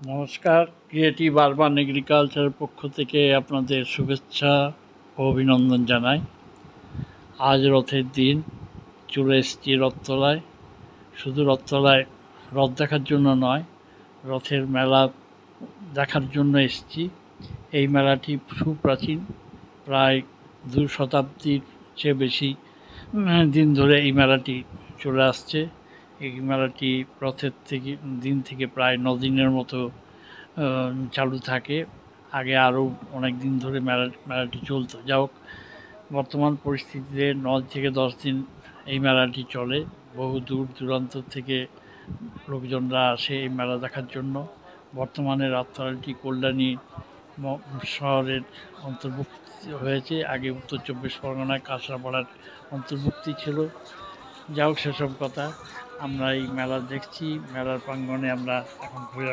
নমস্কার, creative urban এগ্রিকালচারের পক্ষ থেকে আপনাদের শুভেচ্ছা ও অভিনন্দন জানাই। আজ রথের দিন, চলে এসেছি রথতলায়। শুধু রথতলায় রথ দেখার জন্য নয়, রথের মেলা দেখার জন্য এসেছি। এই মেলাটি সুপ্রাচীন, প্রায় 2 শতাব্দীর চেয়ে বেশি দিন ধরে এই মেলাটি চলে আসছে। এই মেলাটি রথের দিন থেকে প্রায় 9 দিনের মতো চালু থাকে। আগে আরও অনেক দিন ধরে মেলাটি চলতো। যা হোক, বর্তমান পরিস্থিতিতে 9 থেকে 10 দিন এই মেলাটি চলে। বহু দূর দূরান্ত থেকে লোকজনরা আসে এই মেলা দেখার জন্য। বর্তমানে রথতলাটি কল্যাণী শহরের অন্তর্ভুক্তি হয়েছে। আগে উত্তর 24 পরগনায় কাঁচরাপাড়ার অন্তর্ভুক্তি ছিল। যা হোক, সেসব কথা। আমরা এই মেলা দেখছি, মেলার প্রাঙ্গণে আমরা এখন ঘুরে